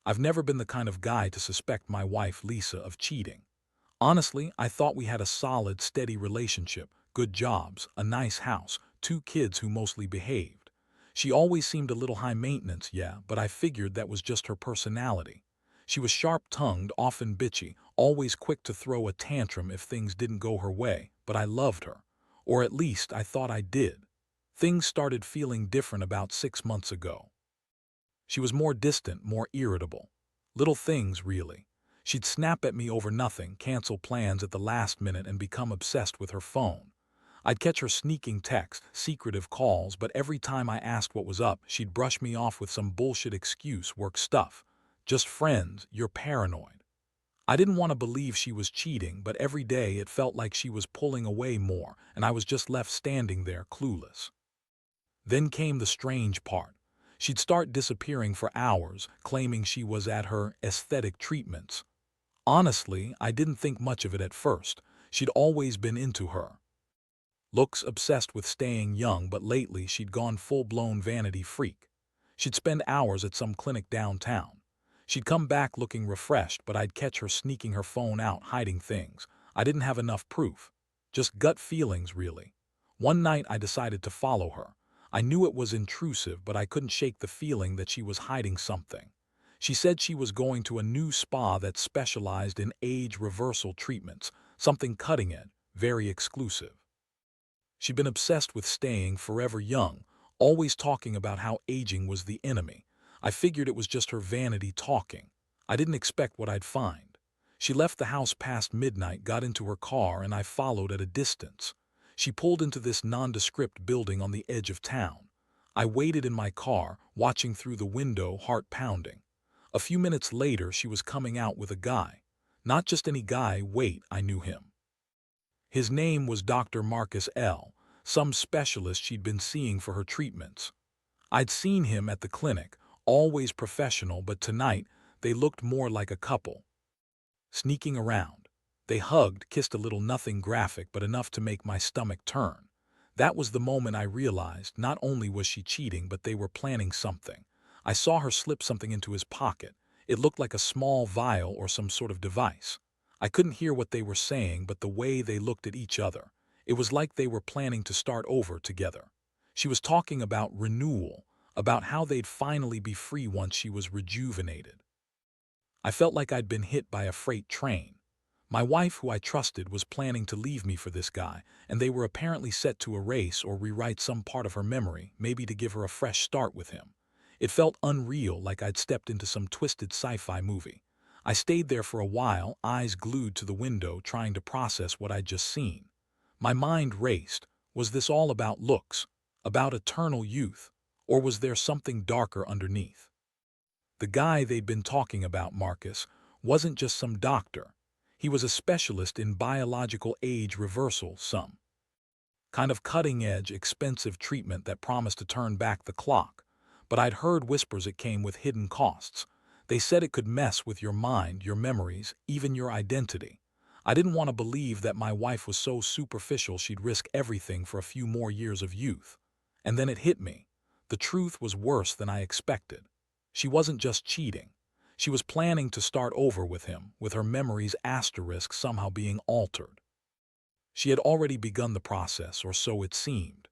I've never been the kind of guy to suspect my wife, Lisa, of cheating. Honestly, I thought we had a solid, steady relationship, good jobs, a nice house, two kids who mostly behaved. She always seemed a little high maintenance, yeah, but I figured that was just her personality. She was sharp-tongued, often bitchy, always quick to throw a tantrum if things didn't go her way, but I loved her. Or at least I thought I did. Things started feeling different about 6 months ago. She was more distant, more irritable. Little things, really. She'd snap at me over nothing, cancel plans at the last minute, and become obsessed with her phone. I'd catch her sneaking texts, secretive calls, but every time I asked what was up, she'd brush me off with some bullshit excuse, work stuff. Just friends, you're paranoid. I didn't want to believe she was cheating, but every day it felt like she was pulling away more, and I was just left standing there, clueless. Then came the strange part. She'd start disappearing for hours, claiming she was at her aesthetic treatments. Honestly, I didn't think much of it at first. She'd always been into her looks, obsessed with staying young, but lately she'd gone full-blown vanity freak. She'd spend hours at some clinic downtown. She'd come back looking refreshed, but I'd catch her sneaking her phone out, hiding things. I didn't have enough proof. Just gut feelings, really. One night I decided to follow her. I knew it was intrusive, but I couldn't shake the feeling that she was hiding something. She said she was going to a new spa that specialized in age reversal treatments, something cutting-edge, very exclusive. She'd been obsessed with staying forever young, always talking about how aging was the enemy. I figured it was just her vanity talking. I didn't expect what I'd find. She left the house past midnight, got into her car, and I followed at a distance. She pulled into this nondescript building on the edge of town. I waited in my car, watching through the window, heart pounding. A few minutes later, she was coming out with a guy. Not just any guy, wait, I knew him. His name was Dr. Marcus L., some specialist she'd been seeing for her treatments. I'd seen him at the clinic, always professional, but tonight they looked more like a couple. Sneaking around. They hugged, kissed a little, nothing graphic, but enough to make my stomach turn. That was the moment I realized not only was she cheating, but they were planning something. I saw her slip something into his pocket. It looked like a small vial or some sort of device. I couldn't hear what they were saying, but the way they looked at each other, it was like they were planning to start over together. She was talking about renewal, about how they'd finally be free once she was rejuvenated. I felt like I'd been hit by a freight train. My wife, who I trusted, was planning to leave me for this guy, and they were apparently set to erase or rewrite some part of her memory, maybe to give her a fresh start with him. It felt unreal, like I'd stepped into some twisted sci-fi movie. I stayed there for a while, eyes glued to the window, trying to process what I'd just seen. My mind raced. Was this all about looks, about eternal youth, or was there something darker underneath? The guy they'd been talking about, Marcus, wasn't just some doctor. He was a specialist in biological age reversal, some kind of cutting-edge, expensive treatment that promised to turn back the clock. But I'd heard whispers it came with hidden costs. They said it could mess with your mind, your memories, even your identity. I didn't want to believe that my wife was so superficial she'd risk everything for a few more years of youth. And then it hit me. The truth was worse than I expected. She wasn't just cheating. She was planning to start over with him, with her memories asterisk somehow being altered. She had already begun the process, or so it seemed.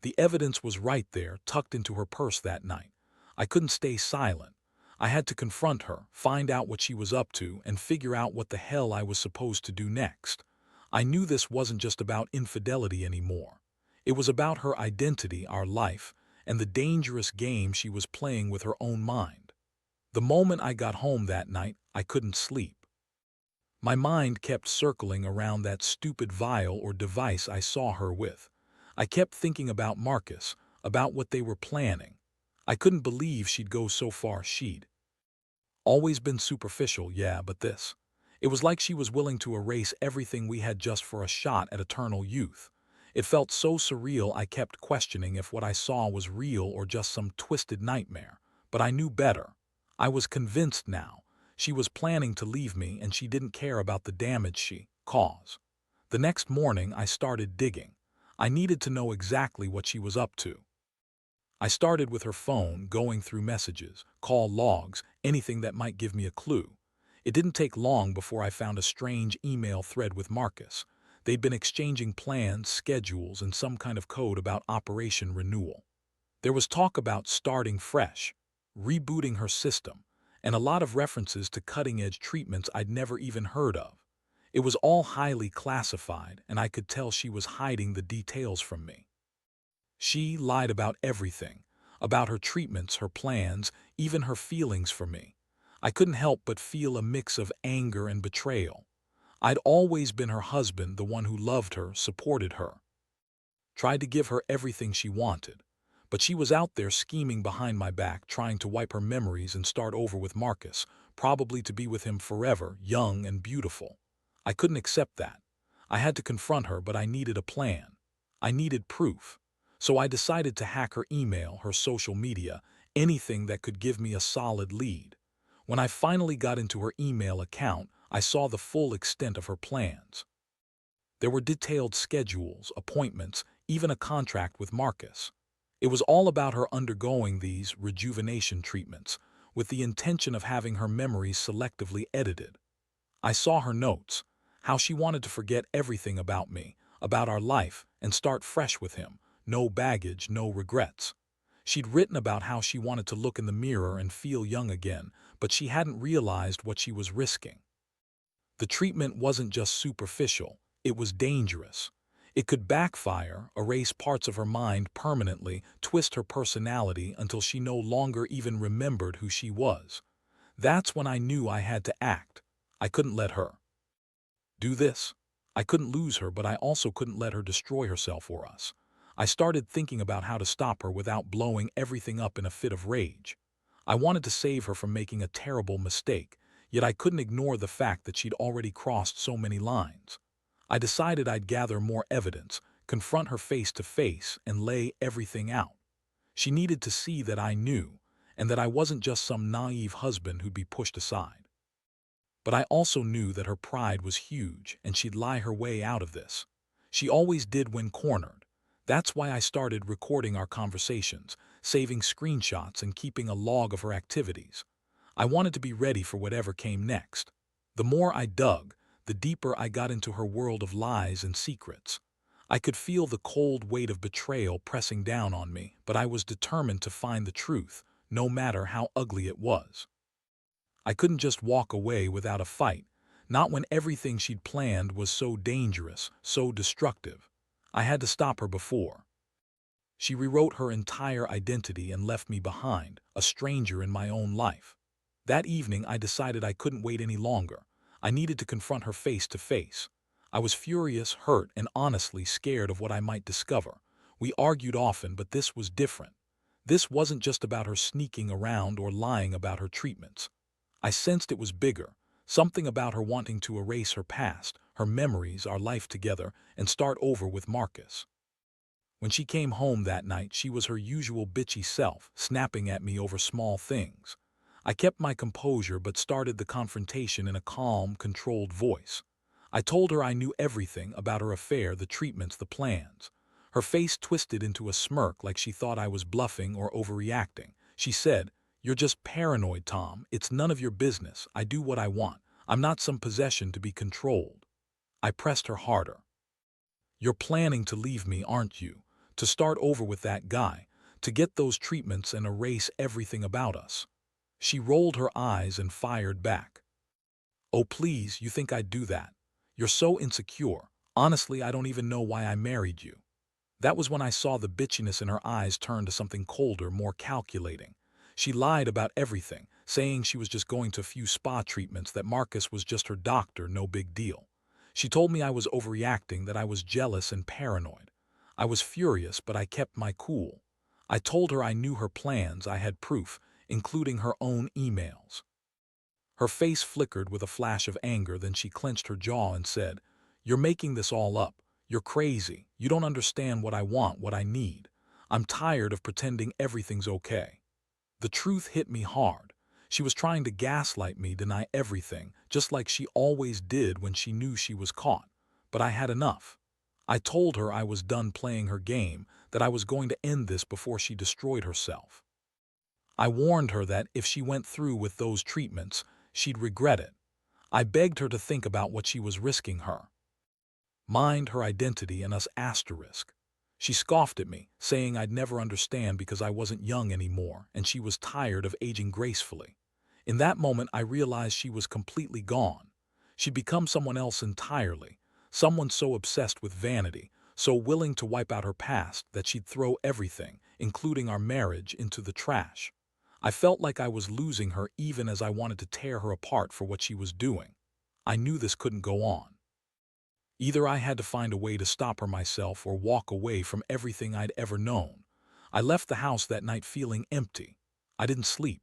The evidence was right there, tucked into her purse that night. I couldn't stay silent. I had to confront her, find out what she was up to, and figure out what the hell I was supposed to do next. I knew this wasn't just about infidelity anymore. It was about her identity, our life, and the dangerous game she was playing with her own mind. The moment I got home that night, I couldn't sleep. My mind kept circling around that stupid vial or device I saw her with. I kept thinking about Marcus, about what they were planning. I couldn't believe she'd go so far. She'd always been superficial, yeah, but this. It was like she was willing to erase everything we had just for a shot at eternal youth. It felt so surreal I kept questioning if what I saw was real or just some twisted nightmare. But I knew better. I was convinced now. She was planning to leave me, and she didn't care about the damage she caused. The next morning I started digging. I needed to know exactly what she was up to. I started with her phone, going through messages, call logs, anything that might give me a clue. It didn't take long before I found a strange email thread with Marcus. They'd been exchanging plans, schedules, and some kind of code about Operation Renewal. There was talk about starting fresh, rebooting her system, and a lot of references to cutting-edge treatments I'd never even heard of. It was all highly classified, and I could tell she was hiding the details from me. She lied about everything, about her treatments, her plans, even her feelings for me. I couldn't help but feel a mix of anger and betrayal. I'd always been her husband, the one who loved her, supported her, tried to give her everything she wanted. But she was out there scheming behind my back, trying to wipe her memories and start over with Marcus, probably to be with him forever, young and beautiful. I couldn't accept that. I had to confront her, but I needed a plan. I needed proof. So I decided to hack her email, her social media, anything that could give me a solid lead. When I finally got into her email account, I saw the full extent of her plans. There were detailed schedules, appointments, even a contract with Marcus. It was all about her undergoing these rejuvenation treatments, with the intention of having her memories selectively edited. I saw her notes, how she wanted to forget everything about me, about our life, and start fresh with him, no baggage, no regrets. She'd written about how she wanted to look in the mirror and feel young again, but she hadn't realized what she was risking. The treatment wasn't just superficial, it was dangerous. It could backfire, erase parts of her mind permanently, twist her personality until she no longer even remembered who she was. That's when I knew I had to act. I couldn't let her do this. I couldn't lose her, but I also couldn't let her destroy herself for us. I started thinking about how to stop her without blowing everything up in a fit of rage. I wanted to save her from making a terrible mistake, yet I couldn't ignore the fact that she'd already crossed so many lines. I decided I'd gather more evidence, confront her face to face, and lay everything out. She needed to see that I knew, and that I wasn't just some naive husband who'd be pushed aside. But I also knew that her pride was huge, and she'd lie her way out of this. She always did when cornered. That's why I started recording our conversations, saving screenshots, and keeping a log of her activities. I wanted to be ready for whatever came next. The more I dug, the deeper I got into her world of lies and secrets. I could feel the cold weight of betrayal pressing down on me, but I was determined to find the truth, no matter how ugly it was. I couldn't just walk away without a fight, not when everything she'd planned was so dangerous, so destructive. I had to stop her before she rewrote her entire identity and left me behind, a stranger in my own life. That evening, I decided I couldn't wait any longer. I needed to confront her face to face. I was furious, hurt, and honestly scared of what I might discover. We argued often, but this was different. This wasn't just about her sneaking around or lying about her treatments. I sensed it was bigger, something about her wanting to erase her past, her memories, our life together, and start over with Marcus. When she came home that night, she was her usual bitchy self, snapping at me over small things. I kept my composure but started the confrontation in a calm, controlled voice. I told her I knew everything about her affair, the treatments, the plans. Her face twisted into a smirk like she thought I was bluffing or overreacting. She said, "You're just paranoid, Tom. It's none of your business. I do what I want. I'm not some possession to be controlled." I pressed her harder. "You're planning to leave me, aren't you? To start over with that guy, to get those treatments and erase everything about us." She rolled her eyes and fired back. "Oh, please, you think I'd do that? You're so insecure. Honestly, I don't even know why I married you." That was when I saw the bitchiness in her eyes turn to something colder, more calculating. She lied about everything, saying she was just going to a few spa treatments, that Marcus was just her doctor, no big deal. She told me I was overreacting, that I was jealous and paranoid. I was furious, but I kept my cool. I told her I knew her plans, I had proof, including her own emails. Her face flickered with a flash of anger, then she clenched her jaw and said, "You're making this all up. You're crazy. You don't understand what I want, what I need. I'm tired of pretending everything's okay." The truth hit me hard. She was trying to gaslight me, deny everything, just like she always did when she knew she was caught. But I had enough. I told her I was done playing her game, that I was going to end this before she destroyed herself. I warned her that if she went through with those treatments, she'd regret it. I begged her to think about what she was risking her mind, her identity, and us asterisk. She scoffed at me, saying I'd never understand because I wasn't young anymore and she was tired of aging gracefully. In that moment, I realized she was completely gone. She'd become someone else entirely, someone so obsessed with vanity, so willing to wipe out her past that she'd throw everything, including our marriage, into the trash. I felt like I was losing her even as I wanted to tear her apart for what she was doing. I knew this couldn't go on. Either I had to find a way to stop her myself or walk away from everything I'd ever known. I left the house that night feeling empty. I didn't sleep.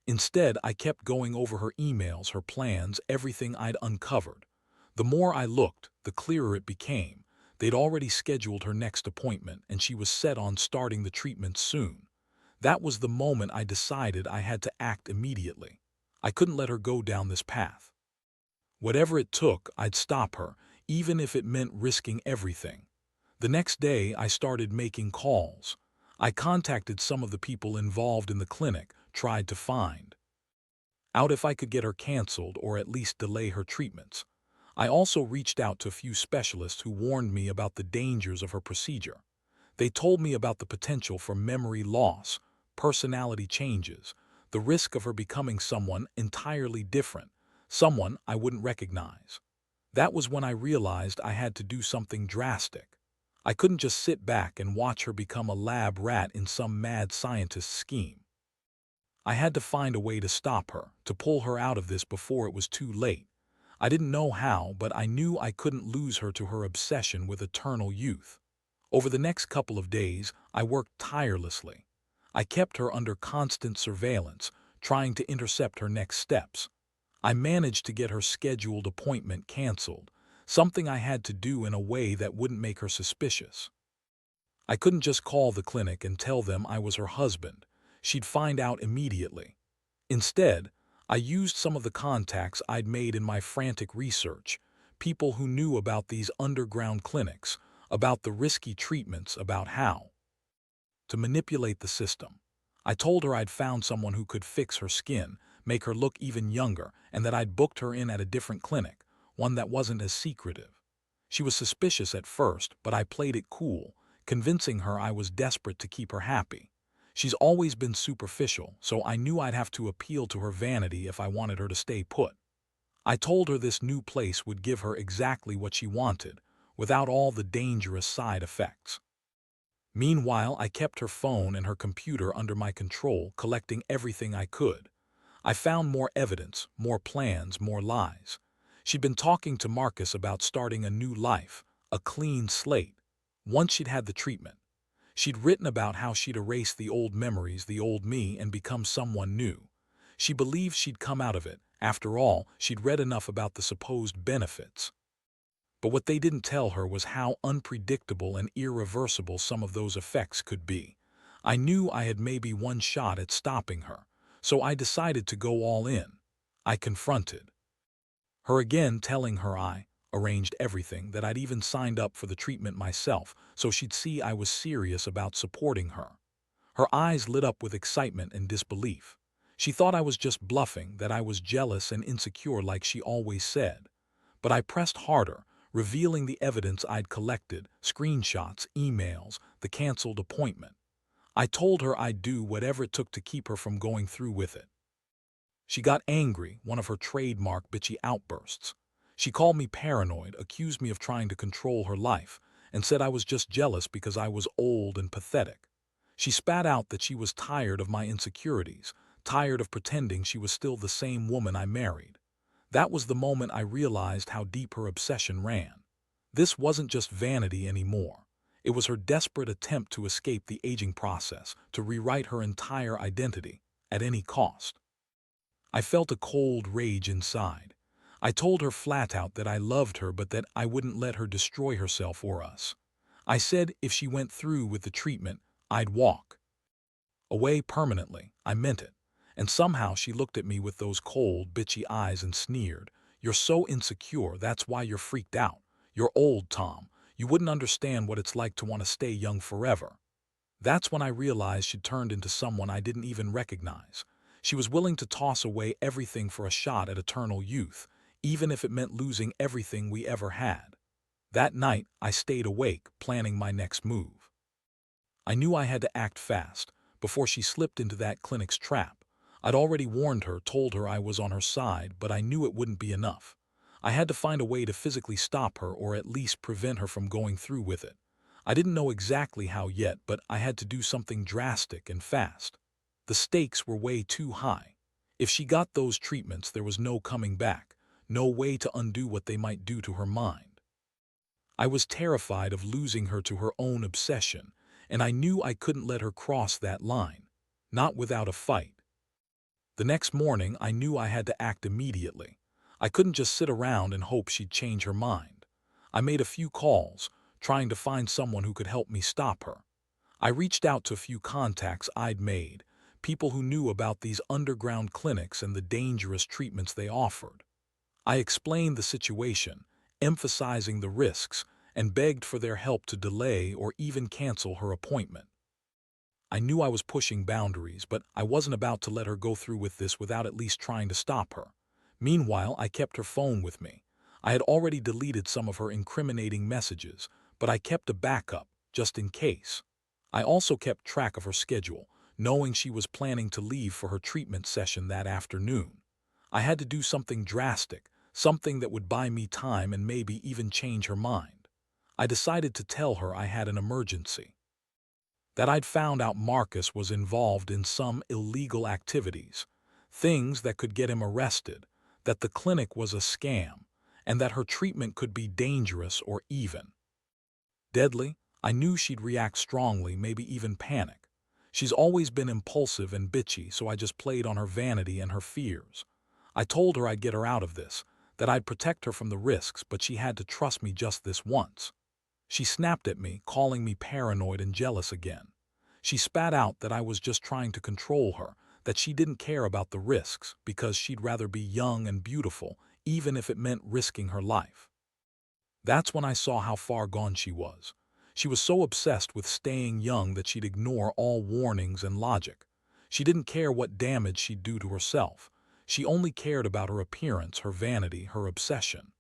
Instead, I kept going over her emails, her plans, everything I'd uncovered. The more I looked, the clearer it became. They'd already scheduled her next appointment, and she was set on starting the treatment soon. That was the moment I decided I had to act immediately. I couldn't let her go down this path. Whatever it took, I'd stop her, even if it meant risking everything. The next day, I started making calls. I contacted some of the people involved in the clinic, tried to find out if I could get her canceled or at least delay her treatments. I also reached out to a few specialists who warned me about the dangers of her procedure. They told me about the potential for memory loss, personality changes, the risk of her becoming someone entirely different, someone I wouldn't recognize. That was when I realized I had to do something drastic. I couldn't just sit back and watch her become a lab rat in some mad scientist's scheme. I had to find a way to stop her, to pull her out of this before it was too late. I didn't know how, but I knew I couldn't lose her to her obsession with eternal youth. Over the next couple of days, I worked tirelessly. I kept her under constant surveillance, trying to intercept her next steps. I managed to get her scheduled appointment canceled, something I had to do in a way that wouldn't make her suspicious. I couldn't just call the clinic and tell them I was her husband. She'd find out immediately. Instead, I used some of the contacts I'd made in my frantic research, people who knew about these underground clinics, about the risky treatments, about how to manipulate the system. I told her I'd found someone who could fix her skin, make her look even younger, and that I'd booked her in at a different clinic, one that wasn't as secretive. She was suspicious at first, but I played it cool, convincing her I was desperate to keep her happy. She's always been superficial, so I knew I'd have to appeal to her vanity if I wanted her to stay put. I told her this new place would give her exactly what she wanted, without all the dangerous side effects. Meanwhile, I kept her phone and her computer under my control, collecting everything I could. I found more evidence, more plans, more lies. She'd been talking to Marcus about starting a new life, a clean slate, once she'd had the treatment. She'd written about how she'd erase the old memories, the old me, and become someone new. She believed she'd come out of it. After all, she'd read enough about the supposed benefits. But what they didn't tell her was how unpredictable and irreversible some of those effects could be. I knew I had maybe one shot at stopping her, so I decided to go all in. I confronted her again, telling her I arranged everything, that I'd even signed up for the treatment myself, so she'd see I was serious about supporting her. Her eyes lit up with excitement and disbelief. She thought I was just bluffing, that I was jealous and insecure like she always said. But I pressed harder, revealing the evidence I'd collected, screenshots, emails, the canceled appointment. I told her I'd do whatever it took to keep her from going through with it. She got angry, one of her trademark bitchy outbursts. She called me paranoid, accused me of trying to control her life, and said I was just jealous because I was old and pathetic. She spat out that she was tired of my insecurities, tired of pretending she was still the same woman I married. That was the moment I realized how deep her obsession ran. This wasn't just vanity anymore. It was her desperate attempt to escape the aging process, to rewrite her entire identity, at any cost. I felt a cold rage inside. I told her flat out that I loved her but that I wouldn't let her destroy herself or us. I said if she went through with the treatment, I'd walk away permanently. I meant it. And somehow she looked at me with those cold, bitchy eyes and sneered. "You're so insecure, that's why you're freaked out. You're old, Tom. You wouldn't understand what it's like to want to stay young forever." That's when I realized she'd turned into someone I didn't even recognize. She was willing to toss away everything for a shot at eternal youth, even if it meant losing everything we ever had. That night, I stayed awake, planning my next move. I knew I had to act fast, before she slipped into that clinic's trap. I'd already warned her, told her I was on her side, but I knew it wouldn't be enough. I had to find a way to physically stop her or at least prevent her from going through with it. I didn't know exactly how yet, but I had to do something drastic and fast. The stakes were way too high. If she got those treatments, there was no coming back, no way to undo what they might do to her mind. I was terrified of losing her to her own obsession, and I knew I couldn't let her cross that line, not without a fight. The next morning, I knew I had to act immediately. I couldn't just sit around and hope she'd change her mind. I made a few calls, trying to find someone who could help me stop her. I reached out to a few contacts I'd made, people who knew about these underground clinics and the dangerous treatments they offered. I explained the situation, emphasizing the risks, and begged for their help to delay or even cancel her appointment. I knew I was pushing boundaries, but I wasn't about to let her go through with this without at least trying to stop her. Meanwhile, I kept her phone with me. I had already deleted some of her incriminating messages, but I kept a backup, just in case. I also kept track of her schedule, knowing she was planning to leave for her treatment session that afternoon. I had to do something drastic, something that would buy me time and maybe even change her mind. I decided to tell her I had an emergency, that I'd found out Marcus was involved in some illegal activities, things that could get him arrested, that the clinic was a scam, and that her treatment could be dangerous or even deadly. I knew she'd react strongly, maybe even panic. She's always been impulsive and bitchy, so I just played on her vanity and her fears. I told her I'd get her out of this, that I'd protect her from the risks, but she had to trust me just this once. She snapped at me, calling me paranoid and jealous again. She spat out that I was just trying to control her, that she didn't care about the risks because she'd rather be young and beautiful, even if it meant risking her life. That's when I saw how far gone she was. She was so obsessed with staying young that she'd ignore all warnings and logic. She didn't care what damage she'd do to herself. She only cared about her appearance, her vanity, her obsession.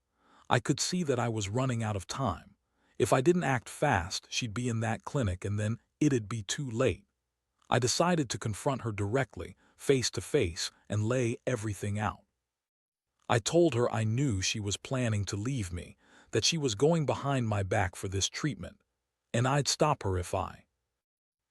I could see that I was running out of time. If I didn't act fast, she'd be in that clinic and then it'd be too late. I decided to confront her directly, face to face, and lay everything out. I told her I knew she was planning to leave me, that she was going behind my back for this treatment, and I'd stop her if I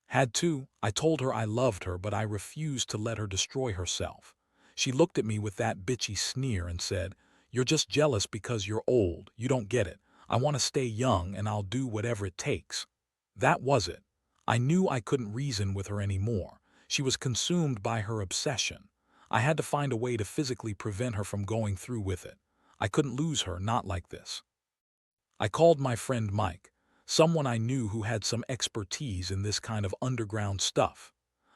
had to. I told her I loved her, but I refused to let her destroy herself. She looked at me with that bitchy sneer and said, "You're just jealous because you're old. You don't get it. I want to stay young and I'll do whatever it takes." That was it. I knew I couldn't reason with her anymore. She was consumed by her obsession. I had to find a way to physically prevent her from going through with it. I couldn't lose her, not like this. I called my friend Mike, someone I knew who had some expertise in this kind of underground stuff.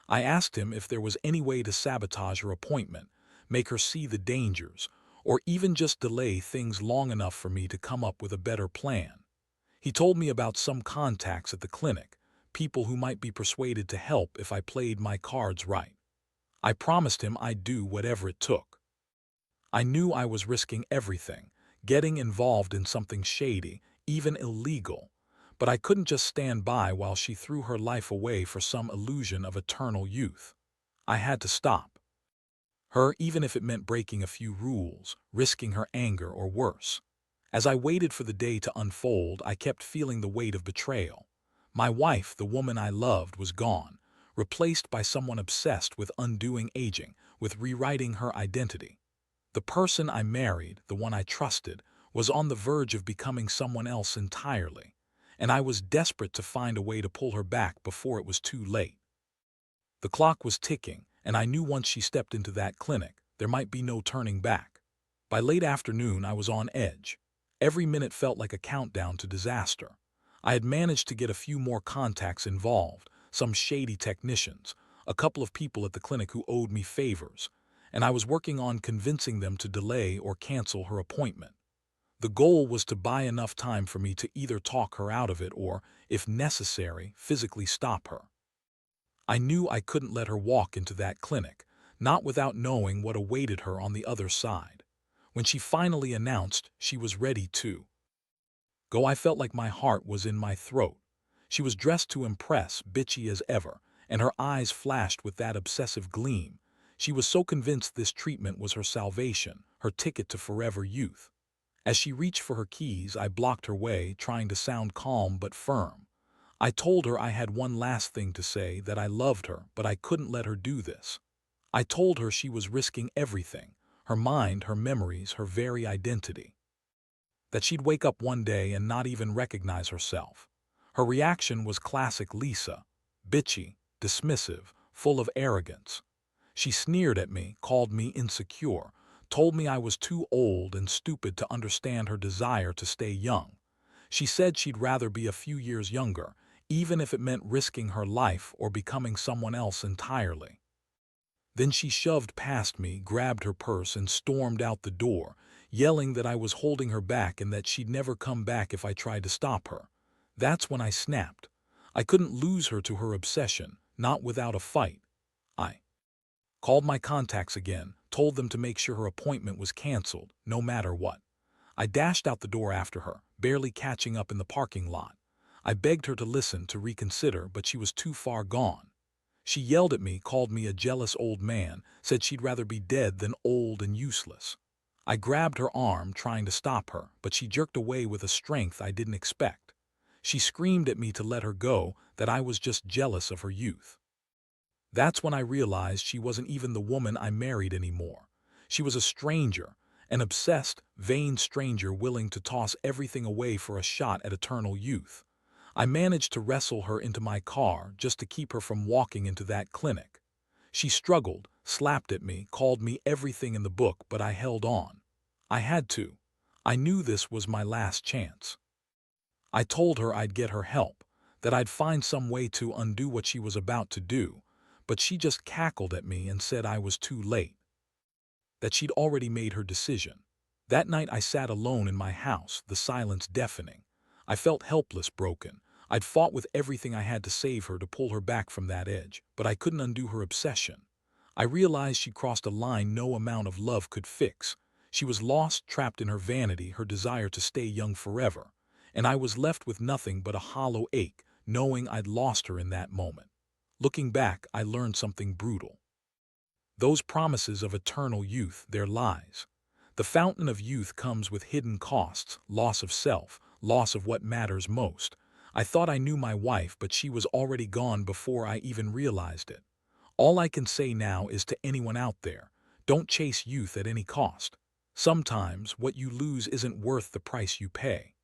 I asked him if there was any way to sabotage her appointment, make her see the dangers, or even just delay things long enough for me to come up with a better plan. He told me about some contacts at the clinic, people who might be persuaded to help if I played my cards right. I promised him I'd do whatever it took. I knew I was risking everything, getting involved in something shady, even illegal, but I couldn't just stand by while she threw her life away for some illusion of eternal youth. I had to stop her, even if it meant breaking a few rules, risking her anger or worse. As I waited for the day to unfold, I kept feeling the weight of betrayal. My wife, the woman I loved, was gone, replaced by someone obsessed with undoing aging, with rewriting her identity. The person I married, the one I trusted, was on the verge of becoming someone else entirely, and I was desperate to find a way to pull her back before it was too late. The clock was ticking, and I knew once she stepped into that clinic, there might be no turning back. By late afternoon, I was on edge. Every minute felt like a countdown to disaster. I had managed to get a few more contacts involved, some shady technicians, a couple of people at the clinic who owed me favors, and I was working on convincing them to delay or cancel her appointment. The goal was to buy enough time for me to either talk her out of it or, if necessary, physically stop her. I knew I couldn't let her walk into that clinic, not without knowing what awaited her on the other side. When she finally announced she was ready to go, I felt like my heart was in my throat. She was dressed to impress, bitchy as ever, and her eyes flashed with that obsessive gleam. She was so convinced this treatment was her salvation, her ticket to forever youth. As she reached for her keys, I blocked her way, trying to sound calm but firm. I told her I had one last thing to say, that I loved her, but I couldn't let her do this. I told her she was risking everything, her mind, her memories, her very identity. That she'd wake up one day and not even recognize herself. Her reaction was classic Lisa, bitchy, dismissive, full of arrogance. She sneered at me, called me insecure, told me I was too old and stupid to understand her desire to stay young. She said she'd rather be a few years younger, even if it meant risking her life or becoming someone else entirely. Then she shoved past me, grabbed her purse, and stormed out the door, yelling that I was holding her back and that she'd never come back if I tried to stop her. That's when I snapped. I couldn't lose her to her obsession, not without a fight. I called my contacts again, told them to make sure her appointment was canceled, no matter what. I dashed out the door after her, barely catching up in the parking lot. I begged her to listen, to reconsider, but she was too far gone. She yelled at me, called me a jealous old man, said she'd rather be dead than old and useless. I grabbed her arm, trying to stop her, but she jerked away with a strength I didn't expect. She screamed at me to let her go, that I was just jealous of her youth. That's when I realized she wasn't even the woman I married anymore. She was a stranger, an obsessed, vain stranger willing to toss everything away for a shot at eternal youth. I managed to wrestle her into my car just to keep her from walking into that clinic. She struggled, slapped at me, called me everything in the book, but I held on. I had to. I knew this was my last chance. I told her I'd get her help, that I'd find some way to undo what she was about to do, but she just cackled at me and said I was too late, that she'd already made her decision. That night I sat alone in my house, the silence deafening. I felt helpless, broken. I'd fought with everything I had to save her, to pull her back from that edge, but I couldn't undo her obsession. I realized she crossed a line no amount of love could fix. She was lost, trapped in her vanity, her desire to stay young forever. And I was left with nothing but a hollow ache, knowing I'd lost her in that moment. Looking back, I learned something brutal. Those promises of eternal youth, they're lies. The fountain of youth comes with hidden costs, loss of self, loss of what matters most. I thought I knew my wife, but she was already gone before I even realized it. All I can say now is, to anyone out there, don't chase youth at any cost. Sometimes what you lose isn't worth the price you pay.